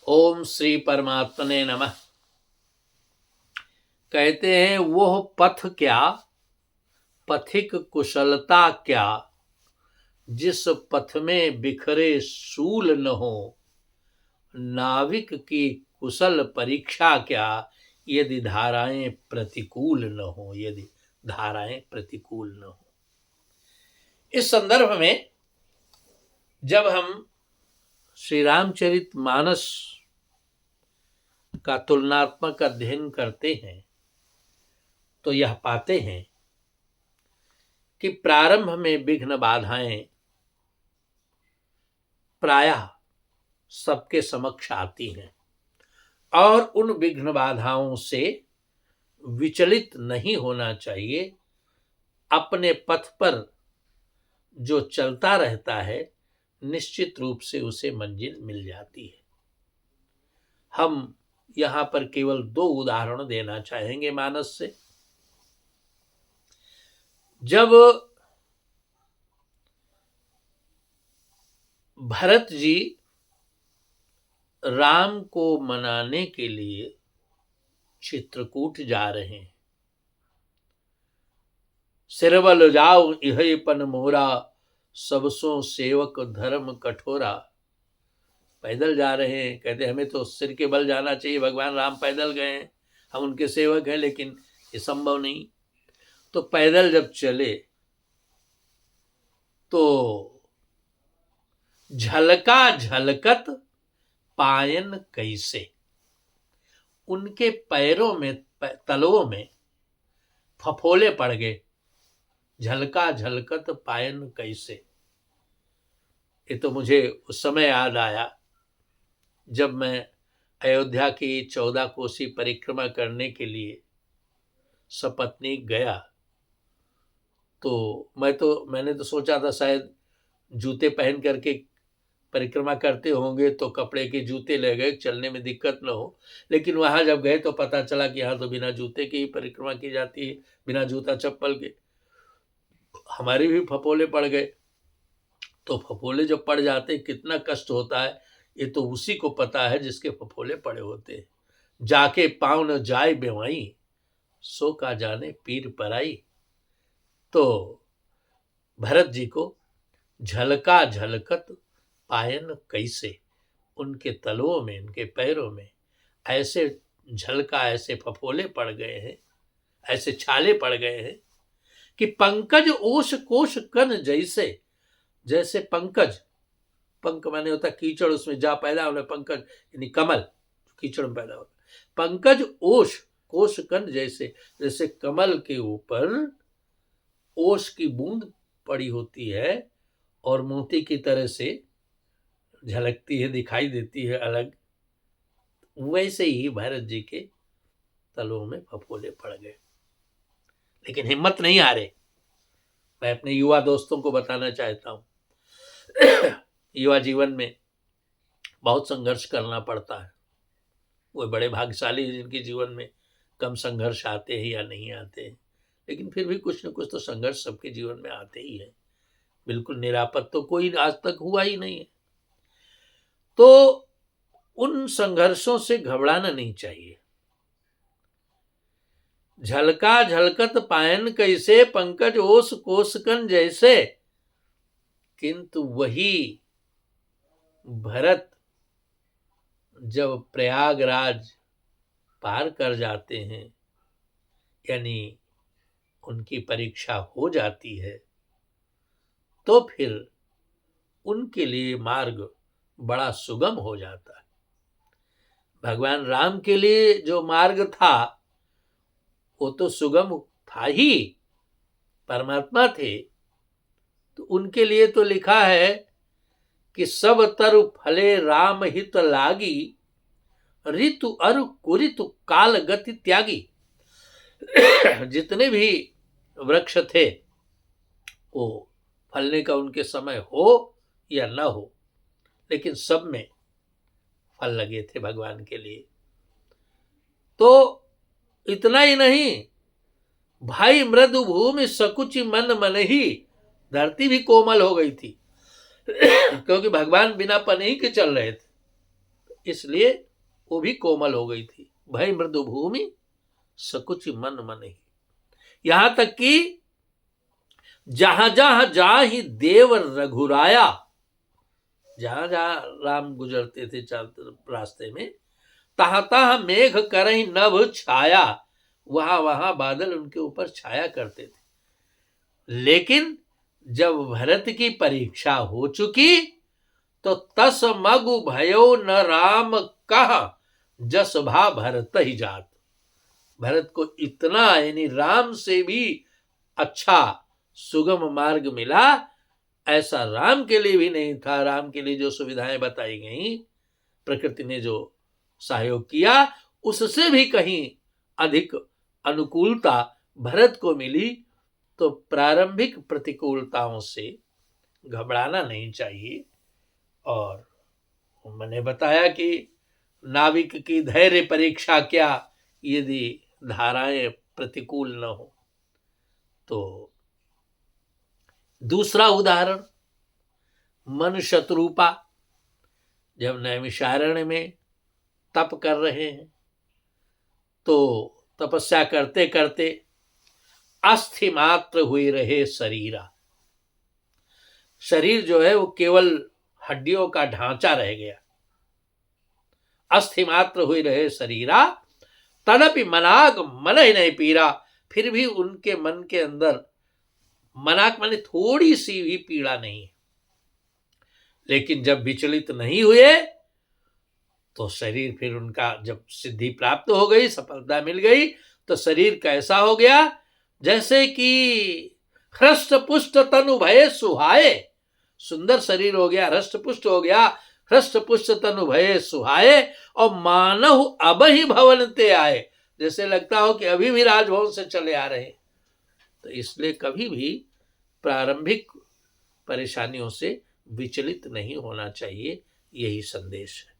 ओम श्री परमात्मने नमः। कहते हैं वह पथ क्या, पथिक कुशलता क्या, जिस पथ में बिखरे सूल न हो। नाविक की कुशल परीक्षा क्या, यदि धाराएं प्रतिकूल न हो, यदि धाराएं प्रतिकूल न हो। इस संदर्भ में जब हम श्री रामचरित मानस का तुलनात्मक अध्ययन करते हैं तो यह पाते हैं कि प्रारंभ में विघ्न बाधाएं प्रायः सबके समक्ष आती हैं और उन विघ्न बाधाओं से विचलित नहीं होना चाहिए। अपने पथ पर जो चलता रहता है निश्चित रूप से उसे मंजिल मिल जाती है। हम यहां पर केवल 2 उदाहरण देना चाहेंगे मानस से। जब भरत जी राम को मनाने के लिए चित्रकूट जा रहे हैं, सिरबल जाओ इहपन मोरा, सबसों सेवक धर्म कठोरा। पैदल जा रहे हैं, कहते हमें तो सिर के बल जाना चाहिए, भगवान राम पैदल गए हैं, हम उनके सेवक हैं, लेकिन ये संभव नहीं। तो पैदल जब चले तो झलका झलकत पायन कैसे, उनके पैरों में तलवों में फफोले पड़ गए। झलका झलकत पायन कैसे, ये तो मुझे उस समय याद आया जब मैं अयोध्या की 14 कोसी परिक्रमा करने के लिए सपत्नी गया। तो मैंने तो सोचा था शायद जूते पहन करके परिक्रमा करते होंगे तो कपड़े के जूते ले गए, चलने में दिक्कत न हो। लेकिन वहां जब गए तो पता चला कि यहाँ तो बिना जूते की ही परिक्रमा की जाती है, बिना जूता चप्पल के। हमारे भी फपोले पड़ गए। तो फपोले जब पड़ जाते कितना कष्ट होता है ये तो उसी को पता है जिसके फपोले पड़े होते हैं। जाके पाँव न जाए बेवाई, सो का जाने पीर पराई। तो भरत जी को झलका झलकत पायन कैसे, उनके तलवों में, उनके पैरों में ऐसे झलका, ऐसे फफोले पड़ गए हैं, ऐसे छाले पड़ गए हैं कि पंकज ओष कोश कन जैसे। जैसे पंकज, पंक माने होता कीचड़, उसमें जा पैदा होना, पंकज यानी कमल, कीचड़ में पैदा होता। पंकज ओष कोश कन जैसे, जैसे कमल के ऊपर ओष की बूंद पड़ी होती है और मोती की तरह से झलकती है, दिखाई देती है अलग, वैसे ही भरत जी के तलों में फफोले पड़ गए। लेकिन हिम्मत नहीं हारे। मैं अपने युवा दोस्तों को बताना चाहता हूं युवा जीवन में बहुत संघर्ष करना पड़ता है। वो बड़े भाग्यशाली जिनके जीवन में कम संघर्ष आते हैं या नहीं आते हैं, लेकिन फिर भी कुछ न कुछ तो संघर्ष सबके जीवन में आते ही है। बिल्कुल निरापद तो कोई आज तक हुआ ही नहीं है। तो उन संघर्षों से घबराना नहीं चाहिए। झलका झलकत पायन कैसे, पंकज ओस कोसकन जैसे। किंतु वही भरत जब प्रयागराज पार कर जाते हैं, यानी उनकी परीक्षा हो जाती है, तो फिर उनके लिए मार्ग बड़ा सुगम हो जाता है। भगवान राम के लिए जो मार्ग था वो तो सुगम था ही, परमात्मा थे। तो उनके लिए तो लिखा है कि सब तरु फले राम हित लागी, ऋतु अरु कुरितु काल गति त्यागी। जितने भी वृक्ष थे वो फलने का उनके समय हो या न हो, लेकिन सब में फल लगे थे भगवान के लिए। तो इतना ही नहीं, भाई मृदु भूमि सकुचि मन मन ही, धरती भी कोमल हो गई थी क्योंकि भगवान बिना पनही के चल रहे थे। इसलिए वो भी कोमल हो गई थी। भय मृदु भूमि सकुच मन मन ही। यहां तक कि जहां जहां जा ही देव रघुराया, जहां जहां राम गुजरते थे चारों तरफ रास्ते में, तहां तहां मेघ करहि नभ छाया, वहां वहां बादल उनके ऊपर छाया करते थे। लेकिन जब भरत की परीक्षा हो चुकी तो तस मगु भयो न राम कहा, जस भा भरत ही जात। भरत को इतना यानी राम से भी अच्छा सुगम मार्ग मिला, ऐसा राम के लिए भी नहीं था। राम के लिए जो सुविधाएं बताई गई, प्रकृति ने जो सहयोग किया, उससे भी कहीं अधिक अनुकूलता भरत को मिली। तो प्रारंभिक प्रतिकूलताओं से घबराना नहीं चाहिए। और मैंने बताया कि नाविक की धैर्य परीक्षा क्या, यदि धाराएं प्रतिकूल न हो। तो दूसरा उदाहरण मन शत्रुपा, जब नैमिषारण्य में तप कर रहे हैं तो तपस्या करते करते अस्थि मात्र हुई रहे शरीरा। शरीर जो है वो केवल हड्डियों का ढांचा रह गया। अस्थि मात्र हुई रहे शरीरा, तदपि मनाग मन ही नहीं पीरा। फिर भी उनके मन के अंदर मनाक माने थोड़ी सी भी पीड़ा नहीं है। लेकिन जब विचलित नहीं हुए तो शरीर फिर उनका जब सिद्धि प्राप्त हो गई, सफलता मिल गई, तो शरीर कैसा हो गया, जैसे कि हृष्ट पुष्ट तनु भये सुहाए। सुंदर शरीर हो गया, हृष्ट पुष्ट हो गया, हृष्ट पुष्ट तनु भये सुहाए, और मानव अब ही भवन ते आए, जैसे लगता हो कि अभी भी राजभवन से चले आ रहे हैं। तो इसलिए कभी भी प्रारंभिक परेशानियों से विचलित नहीं होना चाहिए, यही संदेश है।